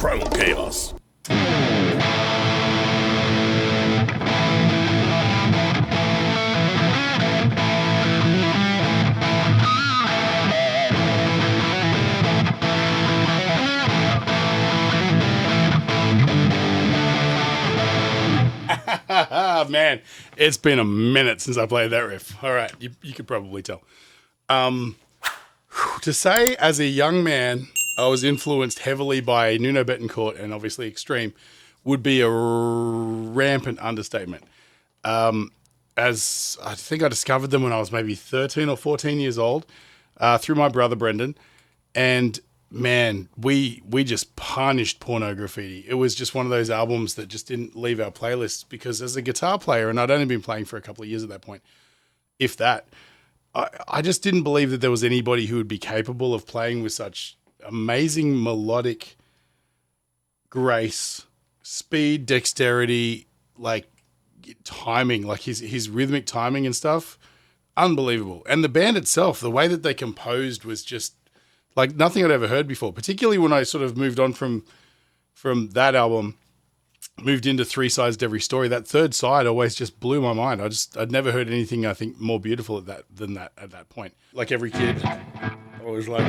Primal Chaos. Man, it's been a minute since I played that riff. All right, you could probably tell. To say as a young man, I was influenced heavily by Nuno Bettencourt and obviously Extreme would be a rampant understatement. As I think I discovered them when I was maybe 13 or 14 years old through my brother Brendan. And man, we just punished Porno Graffiti. It was just one of those albums that just didn't leave our playlists because as a guitar player, and I'd only been playing for a couple of years at that point, if that, I just didn't believe that there was anybody who would be capable of playing with such amazing melodic grace, speed, dexterity, like timing, like his rhythmic timing and stuff. Unbelievable. And the band itself, the way that they composed was just like nothing I'd ever heard before, particularly when I sort of moved on from that album, moved into Three Sides to Every Story. That third side always just blew my mind. I'd never heard anything, I think, more beautiful than that at that point. Like every kid, I was like...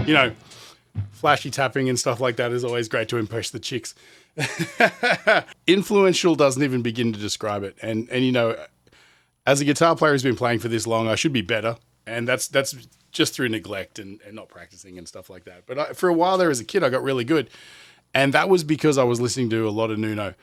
You know, flashy tapping and stuff like that is always great to impress the chicks. Influential doesn't even begin to describe it. And you know, as a guitar player who's been playing for this long, I should be better. And that's just through neglect and not practicing and stuff like that. But for a while there as a kid, I got really good. And that was because I was listening to a lot of Nuno.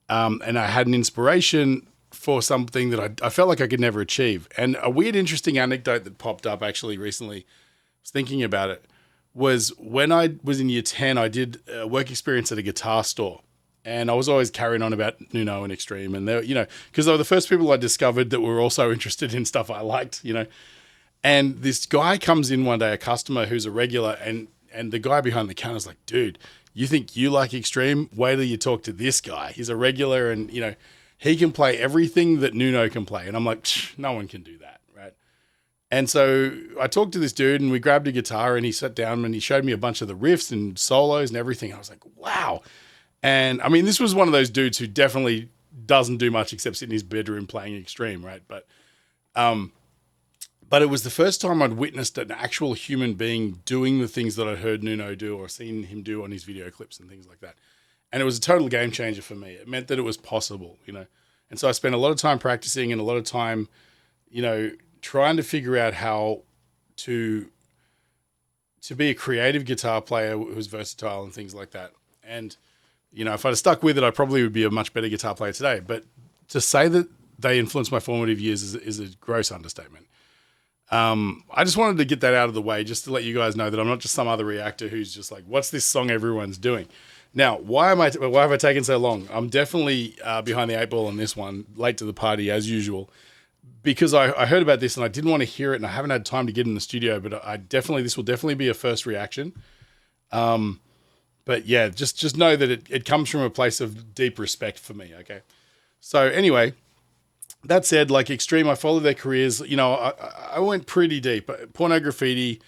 And I had an inspiration for something that I felt like I could never achieve. And a weird, interesting anecdote that popped up actually recently, I was thinking about it, was when I was in year 10, I did a work experience at a guitar store. And I was always carrying on about Nuno and Extreme. And they, you know, because they were the first people I discovered that were also interested in stuff I liked, you know. And this guy comes in one day, a customer who's a regular, and the guy behind the counter is like, dude, you think you like Extreme? Wait till you talk to this guy. He's a regular and, you know, he can play everything that Nuno can play. And I'm like, no one can do that, right? And so I talked to this dude and we grabbed a guitar and he sat down and he showed me a bunch of the riffs and solos and everything. I was like, wow. And I mean, this was one of those dudes who definitely doesn't do much except sit in his bedroom playing Extreme, right? But it was the first time I'd witnessed an actual human being doing the things that I'd heard Nuno do or seen him do on his video clips and things like that. And it was a total game changer for me. It meant that it was possible, you know. And so I spent a lot of time practicing and a lot of time, you know, trying to figure out how to be a creative guitar player who's versatile and things like that. And, you know, if I'd have stuck with it, I probably would be a much better guitar player today. But to say that they influenced my formative years is a gross understatement. I just wanted to get that out of the way just to let you guys know that I'm not just some other reactor who's just like, what's this song everyone's doing? Now, why have I taken so long? I'm definitely behind the eight ball on this one, late to the party as usual, because I heard about this and I didn't want to hear it and I haven't had time to get in the studio, but this will definitely be a first reaction. But yeah, just know that it comes from a place of deep respect for me, okay? So anyway, that said, like Extreme, I followed their careers. You know, I went pretty deep. Porno Graffiti,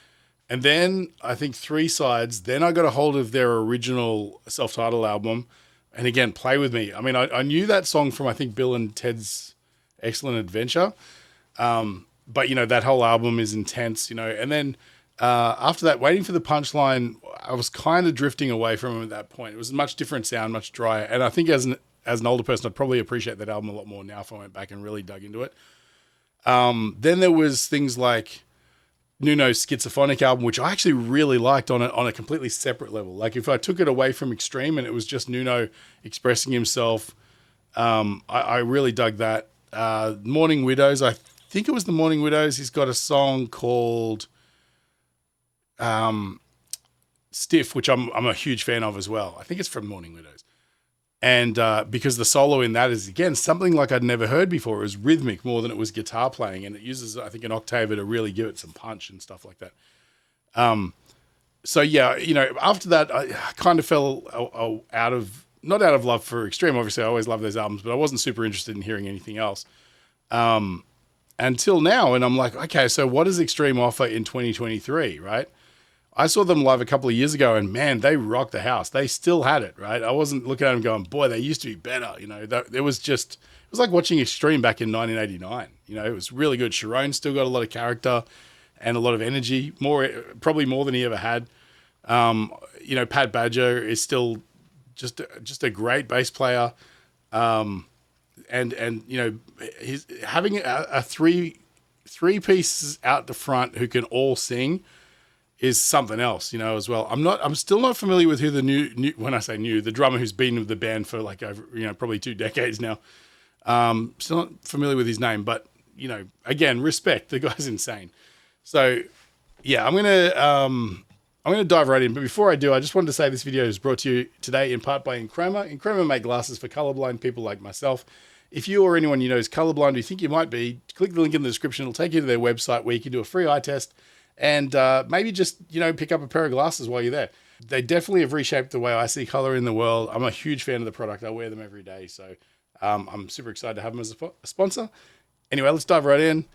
and then I think Three Sides. Then I got a hold of their original self-titled album. And again, Play With Me. I mean, I knew that song from, I think, Bill and Ted's Excellent Adventure. But, you know, that whole album is intense, you know. And then after that, Waiting for the Punchline, I was kind of drifting away from him at that point. It was a much different sound, much drier. And I think as an older person, I'd probably appreciate that album a lot more now if I went back and really dug into it. Then there was things like Nuno's Schizophonic album, which I actually really liked on a completely separate level. Like if I took it away from Extreme and it was just Nuno expressing himself, I really dug that. Morning Widows, I think it was the Morning Widows. He's got a song called Stiff, which I'm a huge fan of as well. I think it's from Morning Widows. And because the solo in that is, again, something like I'd never heard before. It was rhythmic more than it was guitar playing. And it uses, I think, an octaver to really give it some punch and stuff like that. So, yeah, you know, after that, I kind of fell out of not out of love for Extreme. Obviously, I always love those albums, but I wasn't super interested in hearing anything else until now. And I'm like, okay, so what does Extreme offer in 2023, right? I saw them live a couple of years ago, and man, they rocked the house. They still had it, right? I wasn't looking at them going, boy, they used to be better. You know, it was like watching Extreme back in 1989. You know, it was really good. Sharon still got a lot of character and a lot of energy, probably more than he ever had. You know, Pat Badger is still just a great bass player. And you know, he's having a three pieces out the front who can all sing is something else, you know, as well. I'm still not familiar with who the new when I say new, the drummer who's been with the band for like over, you know, probably 2 decades now. Still not familiar with his name, but you know, again, respect. The guy's insane. So yeah, I'm gonna dive right in. But before I do, I just wanted to say this video is brought to you today in part by Enchroma. Enchroma make glasses for colorblind people like myself. If you or anyone you know is colorblind, or you think you might be, click the link in the description. It'll take you to their website where you can do a free eye test and maybe just, you know, pick up a pair of glasses while you're there. They definitely have reshaped the way I see color in the world. I'm a huge fan of the product. I wear them every day. So I'm super excited to have them as a sponsor. Anyway, let's dive right in.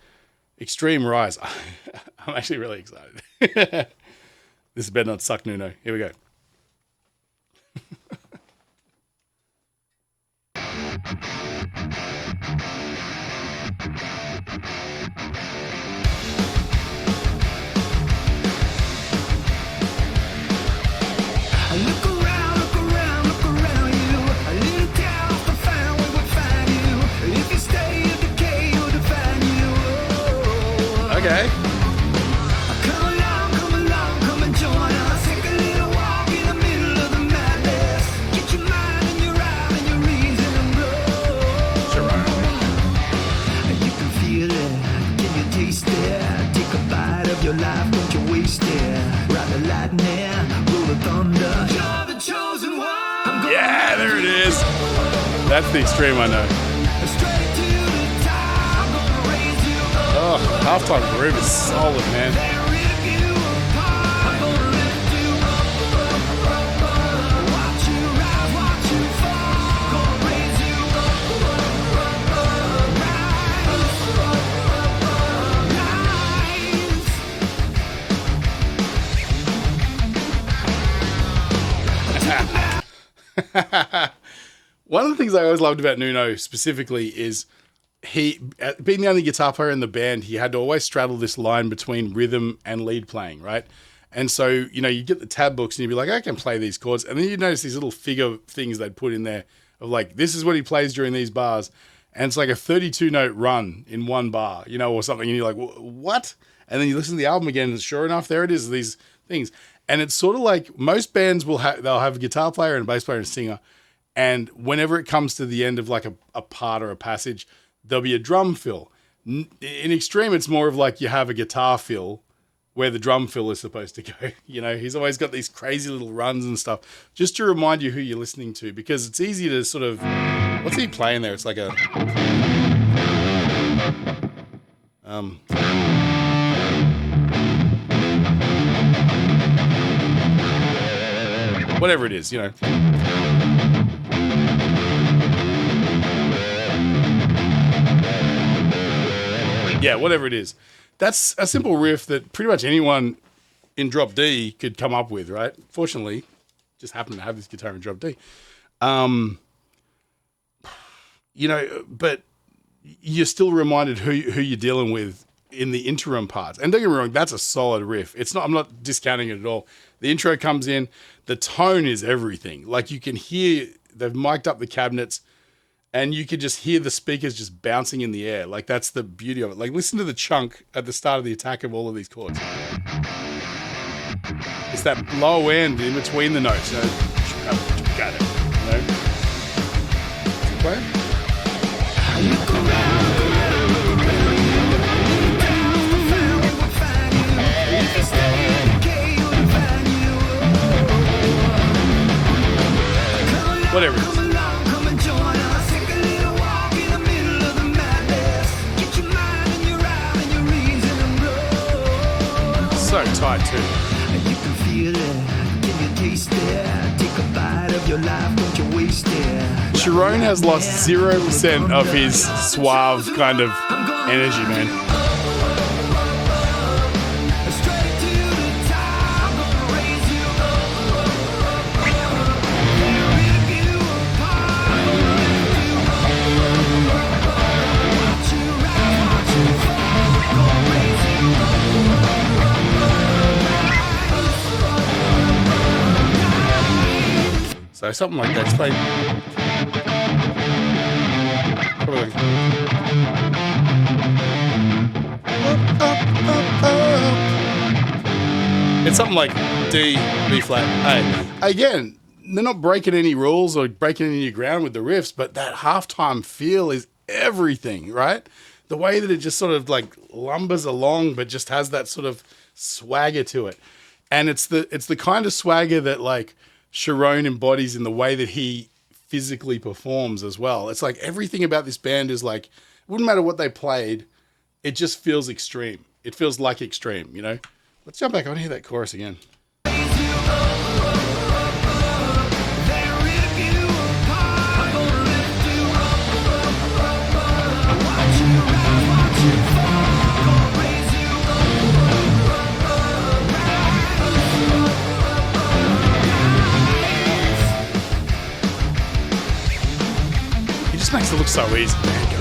Extreme Rise. I'm actually really excited. This better not suck, Nuno. Here we go. Okay. Come along, come and join us. Take a little walk in the middle of the madness. Get your mind and your eye and your reason and blow. Sure. You can feel it, can you taste it? Take a bite of your life, don't you waste it. Ride the lightning, roll the thunder. You're the chosen one. Yeah, there it is. That's the Extreme I know. Straight to the top. I'm gonna raise you up. Oh, halftime groove is solid, man. Rip you apart. I'm gonna lift you up. Watch you rise, watch you fall. Gonna raise you Rise. One of the things I always loved about Nuno specifically is he, being the only guitar player in the band, he had to always straddle this line between rhythm and lead playing, right? And so, you know, you get the tab books and you'd be like, I can play these chords. And then you notice these little figure things they'd put in there of like, this is what he plays during these bars. And it's like a 32 note run in one bar, you know, or something. And you're like, what? And then you listen to the album again and sure enough, there it is, these things. And it's sort of like most bands they'll have a guitar player and a bass player and a singer. And whenever it comes to the end of like a part or a passage, there'll be a drum fill. In Extreme, it's more of like you have a guitar fill where the drum fill is supposed to go. You know, he's always got these crazy little runs and stuff just to remind you who you're listening to, because it's easy to sort of, what's he playing there? It's like a, whatever it is, you know. Yeah, whatever it is. That's a simple riff that pretty much anyone in drop D could come up with, right? Fortunately, just happened to have this guitar in drop D. You know, but you're still reminded who you're dealing with in the interim parts. And don't get me wrong, that's a solid riff. It's not, I'm not discounting it at all. The intro comes in, the tone is everything. Like you can hear, they've mic'd up the cabinets, and you could just hear the speakers just bouncing in the air. Like, that's the beauty of it. Like, listen to the chunk at the start of the attack of all of these chords. It's that low end in between the notes. You know, got it. You know? Play? Whatever it is. So tight too. You can feel it, can you taste it? Take a bite of your life, don't you waste Sharon has lost 0% of his suave kind of energy, man. So something like that. It's played. It's something like D, B flat, A. Again, they're not breaking any rules or breaking any new ground with the riffs, but that halftime feel is everything, right? The way that it just sort of like lumbers along, but just has that sort of swagger to it. And it's the kind of swagger that like Sharon embodies in the way that he physically performs as well. It's like everything about this band is like, it wouldn't matter what they played, it just feels extreme. It feels like extreme, you know? Let's jump back. I want to hear that chorus again. Makes it look so easy, man.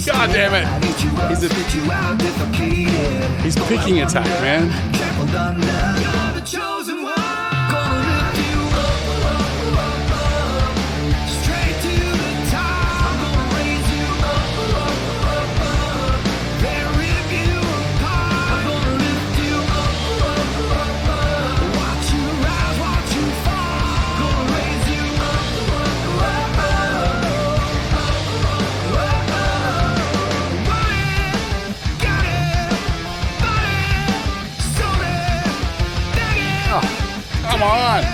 God damn it. He's picking attack, man. Come on.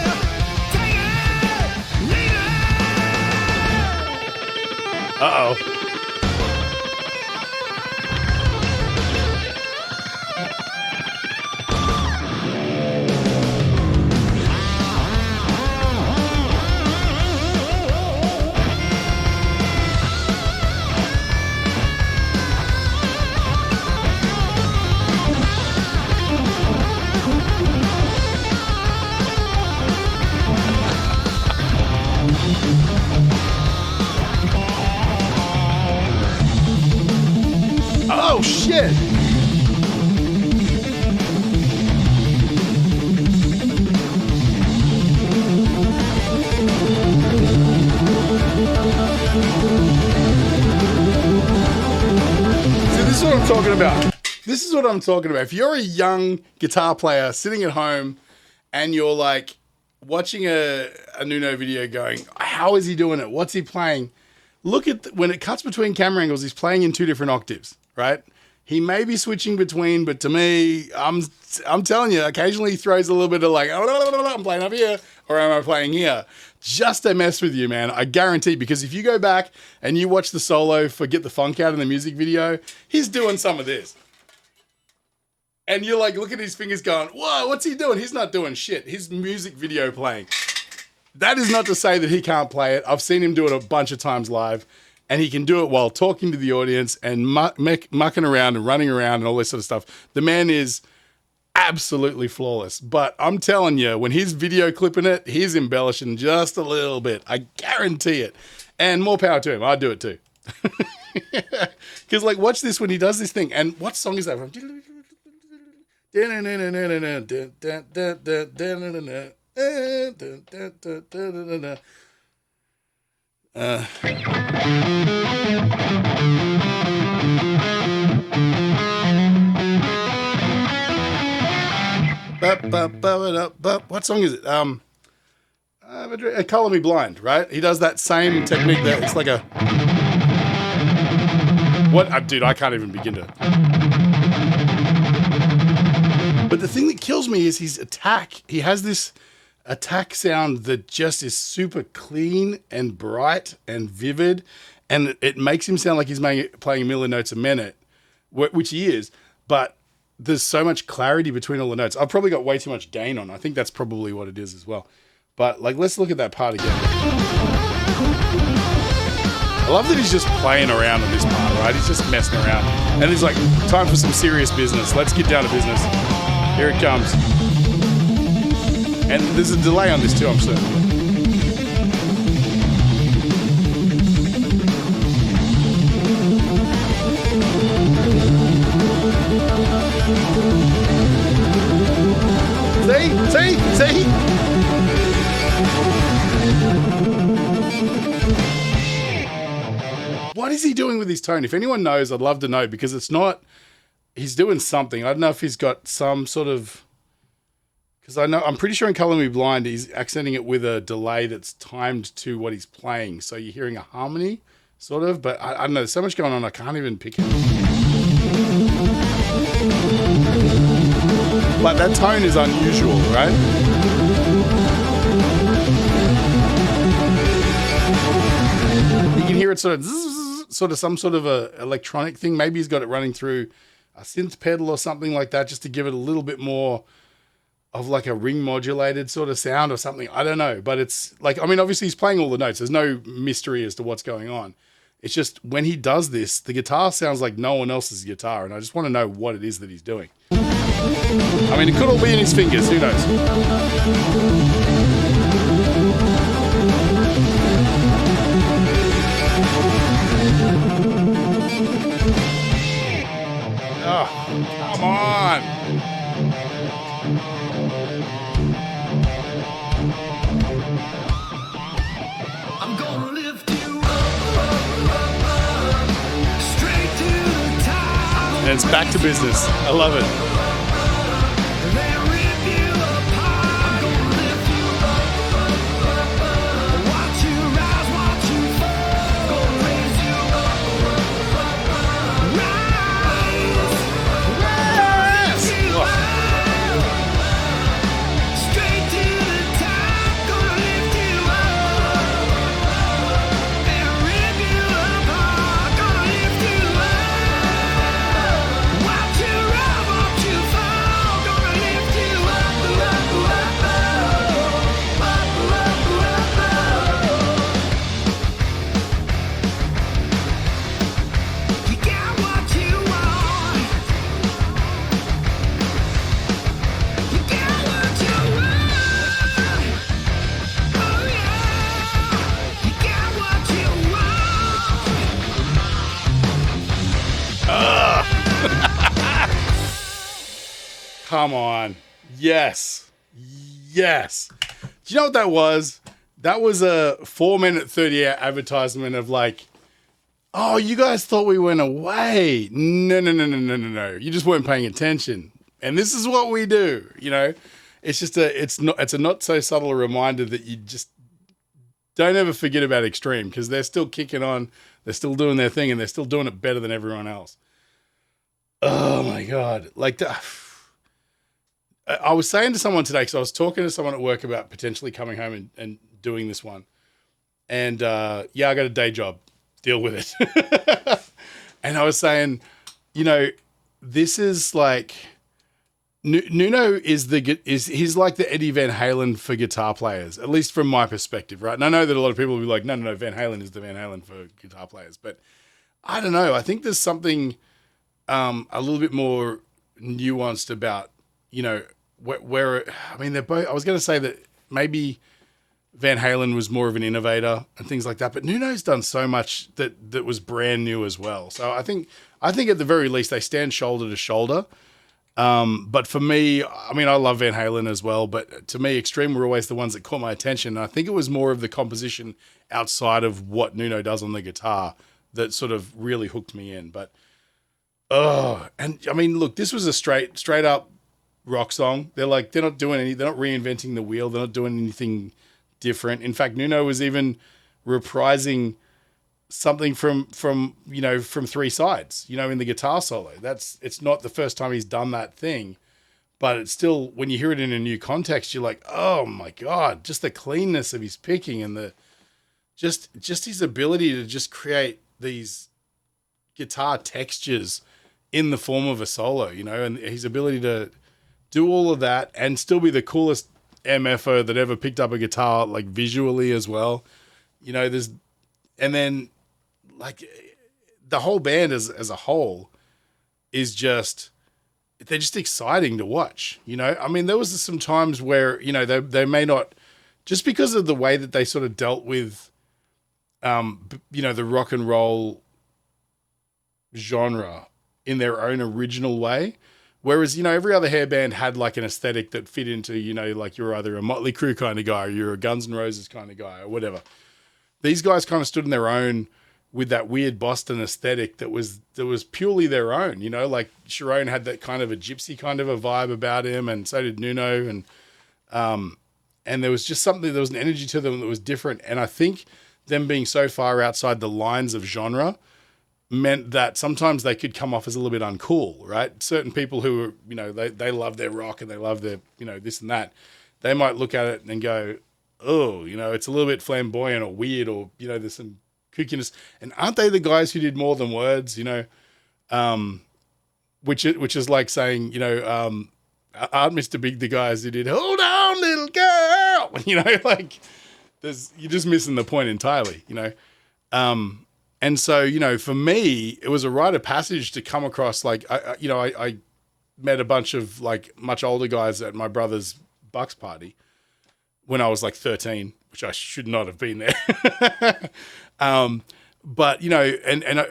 Uh-oh. Oh, shit. See, this is what I'm talking about. This is what I'm talking about. If you're a young guitar player sitting at home and you're like watching a Nuno video going, how is he doing it? What's he playing? Look at when it cuts between camera angles, he's playing in two different octaves, right? He may be switching between, but to me, I'm telling you, occasionally he throws a little bit of like, I'm playing up here, or am I playing here? Just to mess with you, man. I guarantee, because if you go back and you watch the solo for Get the Funk Out in the music video, he's doing some of this. And you're like, look at his fingers going, whoa, what's he doing? He's not doing shit. His music video playing. That is not to say that he can't play it. I've seen him do it a bunch of times live. And he can do it while talking to the audience and mucking around and running around and all this sort of stuff. The man is absolutely flawless. But I'm telling you, when he's video clipping it, he's embellishing just a little bit. I guarantee it. And more power to him. I'd do it too. Because, like, watch this when he does this thing. And what song is that from? What song is it? Color Me Blind, right? He does that same technique that it's like a... What? Dude, I can't even begin to... But the thing that kills me is his attack. He has this attack sound that just is super clean and bright and vivid, and it makes him sound like he's playing a million notes a minute, which he is, but there's so much clarity between all the notes. I've probably got way too much gain on. I think that's probably what it is as well. But like, let's look at that part again. I love that he's just playing around on this part, right? He's just messing around. And he's like, time for some serious business. Let's get down to business. Here it comes. And there's a delay on this too, I'm certain. See? What is he doing with his tone? If anyone knows, I'd love to know, because it's not, he's doing something. I don't know if he's got some sort of, because I'm pretty sure in Color Me Blind, he's accenting it with a delay that's timed to what he's playing. So you're hearing a harmony, sort of, but I don't know. There's so much going on, I can't even pick it. But that tone is unusual, right? You can hear it sort of some sort of a electronic thing. Maybe he's got it running through a synth pedal or something like that, just to give it a little bit more of like a ring modulated sort of sound or something. I don't know, but it's like, I mean, obviously he's playing all the notes. There's no mystery as to what's going on. It's just when he does this, the guitar sounds like no one else's guitar, and I just want to know what it is that he's doing. I mean, it could all be in his fingers. Who knows? Oh, come on. I'm gonna lift you up, straight to the top. And it's back to business. I love it. Then rip you apart. I'm gonna lift you up, watch you rise, watch you fall. Gonna raise you up, rise, straight to the top. Gonna lift you up and rip you apart. Gonna lift you up, watch you rise, watch you fall. Gonna lift you up, You got what you want. You got what you want. Oh yeah. You got what you want. Come on. Yes. Yes. Do you know what that was? That was a 4-minute, 30-hour advertisement of like, oh, you guys thought we went away. No. You just weren't paying attention. And this is what we do, you know? It's just it's a not so subtle reminder that you just don't ever forget about Extreme, because they're still kicking on, they're still doing their thing, and they're still doing it better than everyone else. Oh my God. Like, I was saying to someone today, because I was talking to someone at work about potentially coming home and doing this one. And yeah, I got a day job. Deal with it. And I was saying, you know, this is like, Nuno is he's like the Eddie Van Halen for guitar players, at least from my perspective, right? And I know that a lot of people will be like, no, Van Halen is the Van Halen for guitar players. But I don't know. I think there's something a little bit more nuanced about, you know, where I mean, they're both, I was going to say that maybe Van Halen was more of an innovator and things like that, but Nuno's done so much that was brand new as well. So I think at the very least they stand shoulder to shoulder. But for me, I mean, I love Van Halen as well, but to me, Extreme were always the ones that caught my attention. And I think it was more of the composition outside of what Nuno does on the guitar that sort of really hooked me in. But and I mean, look, this was a straight up rock song. They're not reinventing the wheel. They're not doing anything different. In fact, Nuno was even reprising something from Three Sides, in the guitar solo. It's not the first time he's done that thing, but it's still, when you hear it in a new context, you're like, oh my God, just the cleanness of his picking and the just his ability to just create these guitar textures in the form of a solo, you know, and his ability to do all of that and still be the coolest MFO that ever picked up a guitar, like visually as well. You know, and then like the whole band as a whole is they're just exciting to watch. You know, I mean, there was some times where, you know, they may not, just because of the way that they sort of dealt with, you know, the rock and roll genre in their own original way. Whereas, you know, every other hair band had like an aesthetic that fit into, you know, like you're either a Motley Crue kind of guy or you're a Guns N' Roses kind of guy or whatever. These guys kind of stood on their own with that weird Boston aesthetic that was purely their own, you know, like Sharon had that kind of a gypsy kind of a vibe about him, and so did Nuno. And there was just something, there was an energy to them that was different. And I think them being so far outside the lines of genre meant that sometimes they could come off as a little bit uncool, right? Certain people who are, you know, they love their rock and they love their, you know, this and that. They might look at it and go, oh, you know, it's a little bit flamboyant or weird, or, you know, there's some kookiness. And aren't they the guys who did More Than Words, you know? Which is like saying, you know, aren't Mr. Big the guys who did Hold On Little Girl? You know, like you're just missing the point entirely, you know? And so, you know, for me, it was a rite of passage to come across, like, I met a bunch of like much older guys at my brother's Bucks party when I was like 13, which I should not have been there. But, you know, and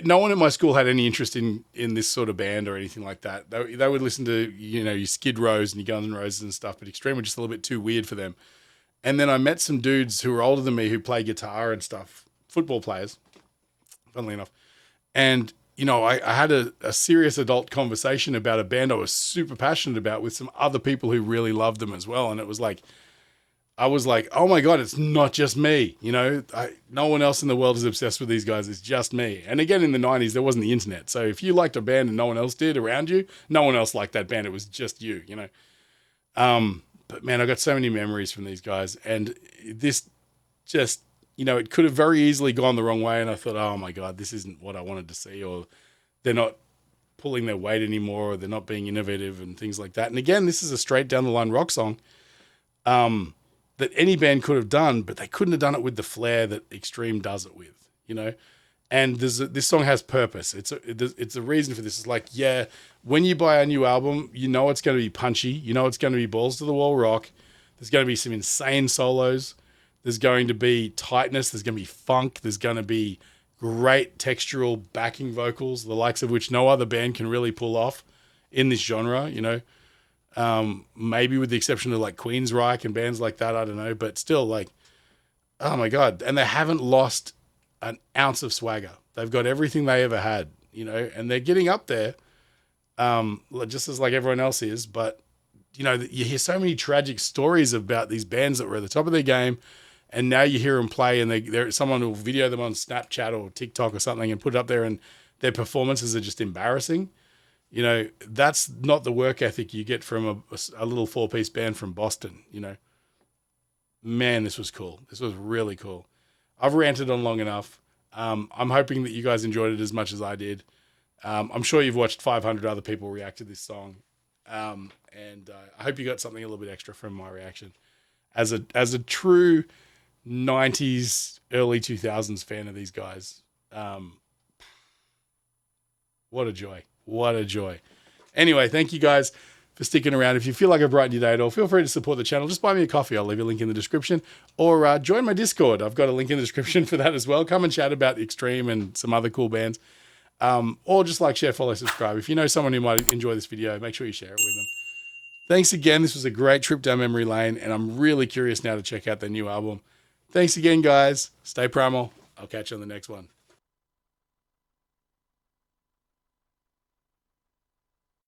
no one in my school had any interest in this sort of band or anything like that. They would listen to, you know, your Skid Rows and your Guns N' Roses and stuff, but Extreme were just a little bit too weird for them. And then I met some dudes who were older than me who play guitar and stuff, football players, funnily enough. And, you know, I had a serious adult conversation about a band I was super passionate about with some other people who really loved them as well. And it was like, I was like, oh my God, it's not just me. You know, no one else in the world is obsessed with these guys. It's just me. And again, in the 90s, there wasn't the internet. So if you liked a band and no one else did around you, no one else liked that band. It was just you, you know. But man, I got so many memories from these guys. And this just, you know, it could have very easily gone the wrong way. And I thought, oh my God, this isn't what I wanted to see. Or they're not pulling their weight anymore. Or they're not being innovative and things like that. And again, this is a straight down the line rock song. That any band could have done, but they couldn't have done it with the flair that Extreme does it with, you know? And this song has purpose. It's a reason for this. It's like, yeah, when you buy a new album, you know it's going to be punchy. You know it's going to be balls to the wall rock. There's going to be some insane solos. There's going to be tightness. There's going to be funk. There's going to be great textural backing vocals, the likes of which no other band can really pull off in this genre, you know? Maybe with the exception of like Queensryche and bands like that, I don't know, but still, like, oh my God. And they haven't lost an ounce of swagger. They've got everything they ever had, you know, and they're getting up there, just as like everyone else is. But, you know, you hear so many tragic stories about these bands that were at the top of their game, and now you hear them play and someone will video them on Snapchat or TikTok or something and put it up there, and their performances are just embarrassing. You know, that's not the work ethic you get from a little 4-piece band from Boston, you know. Man, this was cool. This was really cool. I've ranted on long enough. I'm hoping that you guys enjoyed it as much as I did. I'm sure you've watched 500 other people react to this song. And I hope you got something a little bit extra from my reaction. As a true 90s, early 2000s fan of these guys. What a joy. What a joy. Anyway, thank you guys for sticking around. If you feel like I brightened your day at all, feel free to support the channel. Just buy me a coffee. I'll leave a link in the description. Or join my Discord. I've got a link in the description for that as well. Come and chat about Extreme and some other cool bands. Or just like, share, follow, subscribe. If you know someone who might enjoy this video, make sure you share it with them. Thanks again. This was a great trip down memory lane, and I'm really curious now to check out their new album. Thanks again, guys. Stay primal. I'll catch you on the next one.